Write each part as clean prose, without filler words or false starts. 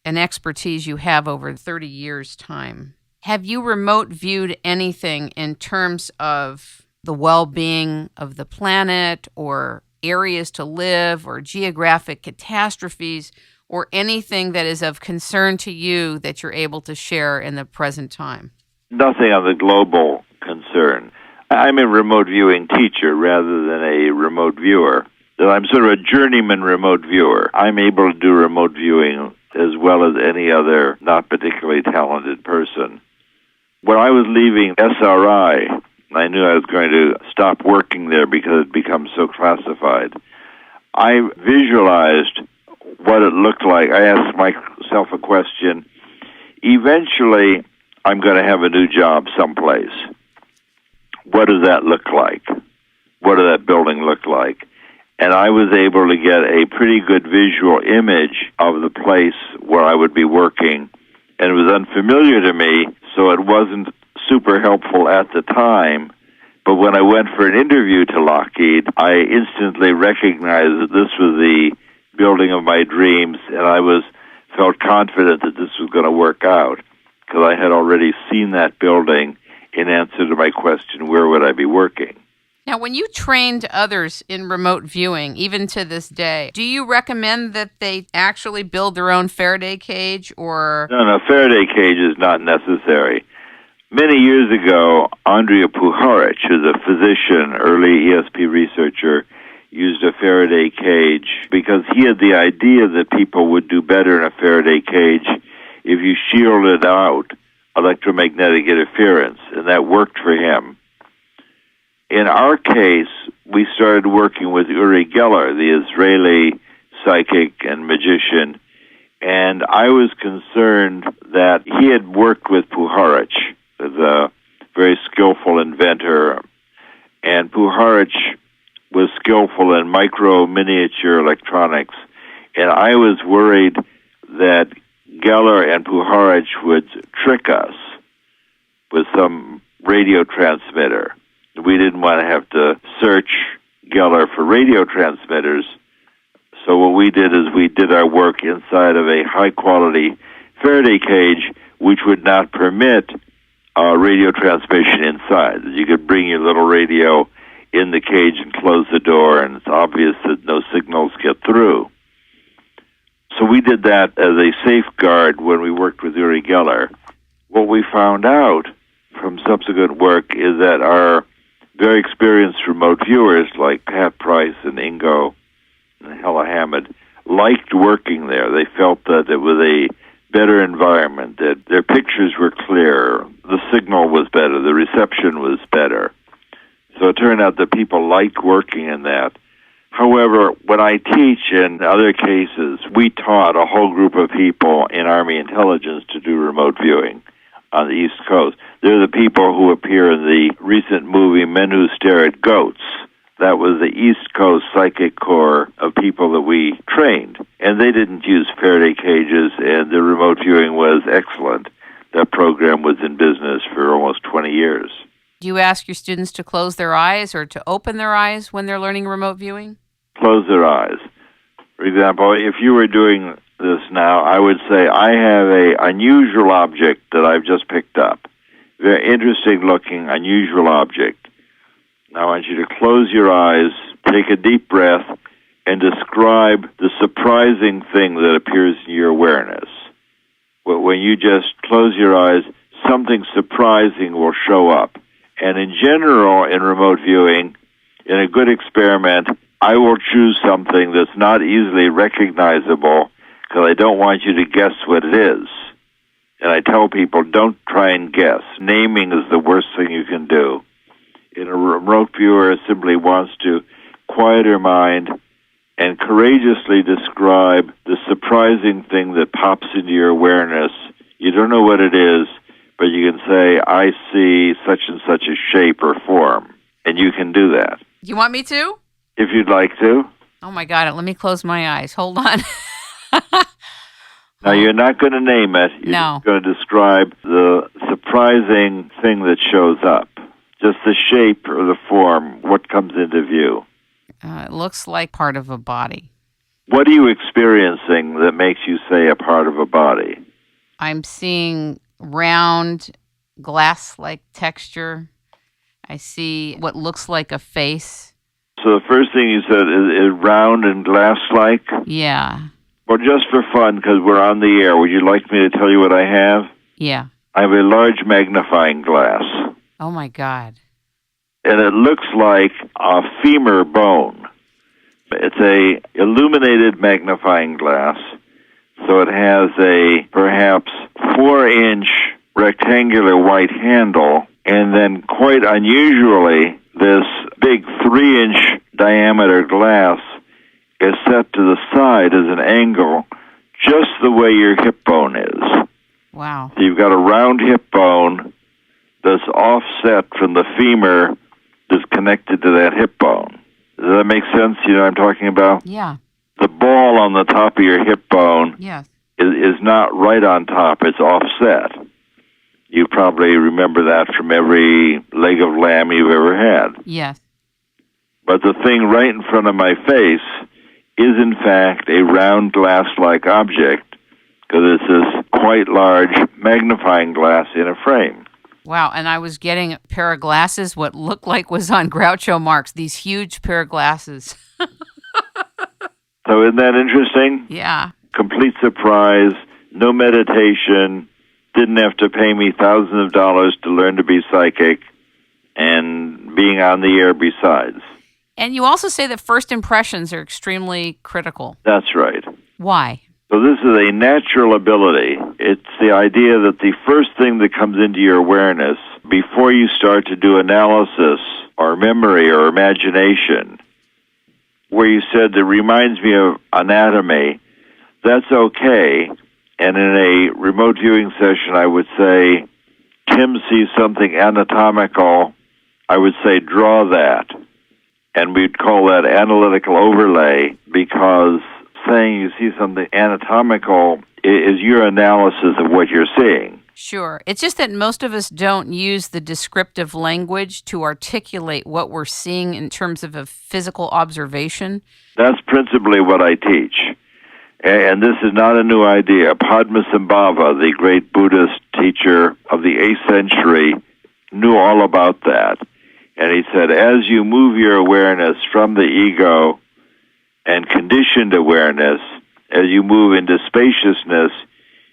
and expertise you have over 30 years' time. Have you remote viewed anything in terms of the well-being of the planet or areas to live or geographic catastrophes or anything that is of concern to you that you're able to share in the present time? Nothing of the global concern. I'm a remote viewing teacher rather than a remote viewer. So I'm sort of a journeyman remote viewer. I'm able to do remote viewing as well as any other not particularly talented person. When I was leaving SRI, I knew I was going to stop working there because it had become so classified. I visualized what it looked like. I asked myself a question. Eventually, I'm going to have a new job someplace. What does that look like? What does that building look like? And I was able to get a pretty good visual image of the place where I would be working. And it was unfamiliar to me, so it wasn't super helpful at the time. But when I went for an interview to Lockheed, I instantly recognized that this was the building of my dreams, and I felt confident that this was going to work out because I had already seen that building in answer to my question, where would I be working? Now, when you trained others in remote viewing, even to this day, do you recommend that they actually build their own Faraday cage or... No, Faraday cage is not necessary. Many years ago, Andrija Puharich, who's a physician, early ESP researcher, used a Faraday cage because he had the idea that people would do better in a Faraday cage if you shielded out electromagnetic interference, and that worked for him. In our case, we started working with Uri Geller, the Israeli psychic and magician, and I was concerned that he had worked with Puharich as a very skillful inventor, and Puharich was skillful in micro-miniature electronics, and I was worried that Geller and Puharich would trick us with some radio transmitter. We didn't want to have to search Geller for radio transmitters, so what we did is we did our work inside of a high-quality Faraday cage, which would not permit radio transmission inside. You could bring your little radio in the cage and close the door, and it's obvious that no signals get through. So we did that as a safeguard when we worked with Uri Geller. What we found out from subsequent work is that our very experienced remote viewers like Pat Price and Ingo and Hella Hamid liked working there. They felt that it was a better environment, that their pictures were clear, the signal was better, the reception was better. So it turned out that people liked working in that. However, when I teach in other cases, we taught a whole group of people in Army intelligence to do remote viewing on the East Coast. They're the people who appear in the recent movie Men Who Stare at Goats. That was the East Coast Psychic Corps of people that we trained. And they didn't use Faraday cages, and the remote viewing was excellent. That program was in business for almost 20 years. Do you ask your students to close their eyes or to open their eyes when they're learning remote viewing? Close their eyes. For example, if you were doing this now, I would say, I have an unusual object that I've just picked up. Very interesting looking, unusual object. Now I want you to close your eyes, take a deep breath, and describe the surprising thing that appears in your awareness. When you just close your eyes, something surprising will show up. And in general, in remote viewing, in a good experiment, I will choose something that's not easily recognizable because I don't want you to guess what it is. And I tell people, don't try and guess. Naming is the worst thing you can do. And a remote viewer simply wants to quiet her mind and courageously describe the surprising thing that pops into your awareness. You don't know what it is, but you can say, I see such and such a shape or form. And you can do that. You want me to? If you'd like to. Oh, my God. Let me close my eyes. Hold on. Now, you're not going to name it. You're just going to describe the surprising thing that shows up. Just the shape or the form, what comes into view. It looks like part of a body. What are you experiencing that makes you say a part of a body? I'm seeing round, glass-like texture. I see what looks like a face. So the first thing you said is round and glass-like? Yeah. Well, just for fun, because we're on the air, would you like me to tell you what I have? Yeah. I have a large magnifying glass. Oh, my God. And it looks like a femur bone. It's a illuminated magnifying glass, so it has a perhaps 4-inch rectangular white handle, and then quite unusually, this big 3-inch diameter glass is set to the side as an angle, just the way your hip bone is. Wow. So you've got a round hip bone that's offset from the femur that's connected to that hip bone. Does that make sense? You know what I'm talking about? Yeah. The ball on the top of your hip bone Yes. is not right on top. It's offset. You probably remember that from every leg of lamb you've ever had. Yes. But the thing right in front of my face is, in fact, a round glass-like object, because it's this quite large magnifying glass in a frame. Wow, and I was getting a pair of glasses, what looked like was on Groucho Marx, these huge pair of glasses. So isn't that interesting? Yeah. Complete surprise, no meditation, didn't have to pay me thousands of dollars to learn to be psychic, and being on the air besides. And you also say that first impressions are extremely critical. That's right. Why? So this is a natural ability. It's the idea that the first thing that comes into your awareness before you start to do analysis or memory or imagination, where you said it reminds me of anatomy, that's okay. And in a remote viewing session, I would say, Tim sees something anatomical, I would say, draw that. And we'd call that analytical overlay, because saying you see something anatomical is your analysis of what you're seeing. Sure. It's just that most of us don't use the descriptive language to articulate what we're seeing in terms of a physical observation. That's principally what I teach. And this is not a new idea. Padmasambhava, the great Buddhist teacher of the 8th century, knew all about that. And he said, as you move your awareness from the ego and conditioned awareness, as you move into spaciousness,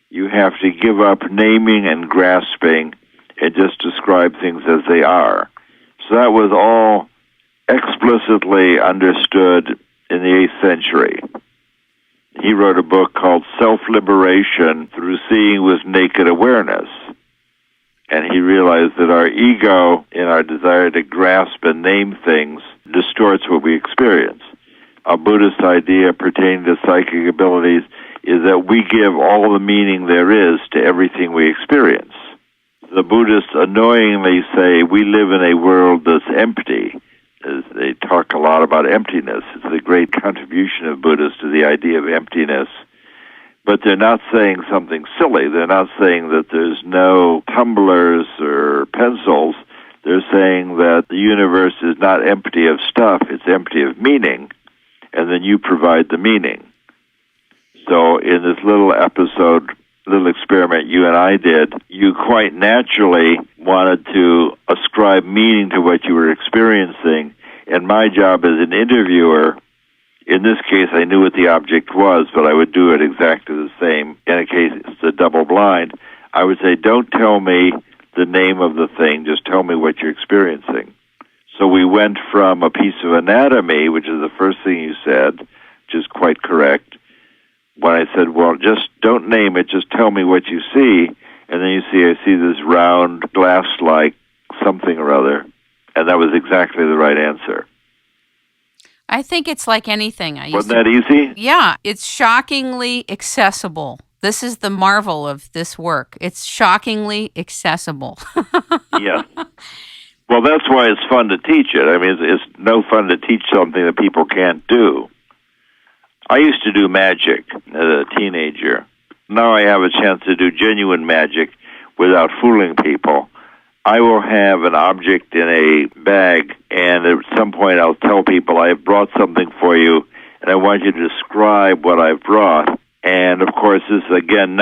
you have to give up naming and grasping and just describe things as they are. So that was all explicitly understood in the 8th century. He wrote a book called Self-Liberation Through Seeing with Naked Awareness. And he realized that our ego, in our desire to grasp and name things, distorts what we experience. A Buddhist idea pertaining to psychic abilities is that we give all the meaning there is to everything we experience. The Buddhists annoyingly say we live in a world that's empty. They talk a lot about emptiness. It's the great contribution of Buddhists to the idea of emptiness. But they're not saying something silly. They're not saying that there's no tumblers or pencils. They're saying that the universe is not empty of stuff. It's empty of meaning. And then you provide the meaning. So in this little experiment you and I did, you quite naturally wanted to ascribe meaning to what you were experiencing. And my job as an interviewer, in this case I knew what the object was, but I would do it exactly the same. In a case it's a double blind, I would say, don't tell me the name of the thing, just tell me what you're experiencing. So we went from a piece of anatomy, which is the first thing you said, which is quite correct, when I said, well, just don't name it, just tell me what you see, and then you see, I see this round, glass-like something or other, and that was exactly the right answer. I think it's like anything. Wasn't that easy? Yeah, it's shockingly accessible. This is the marvel of this work. It's shockingly accessible. Yes. Well, that's why it's fun to teach it. I mean, it's no fun to teach something that people can't do. I used to do magic as a teenager. Now I have a chance to do genuine magic without fooling people. I will have an object in a bag, and at some point I'll tell people, I have brought something for you, and I want you to describe what I've brought. And, of course, this is, again,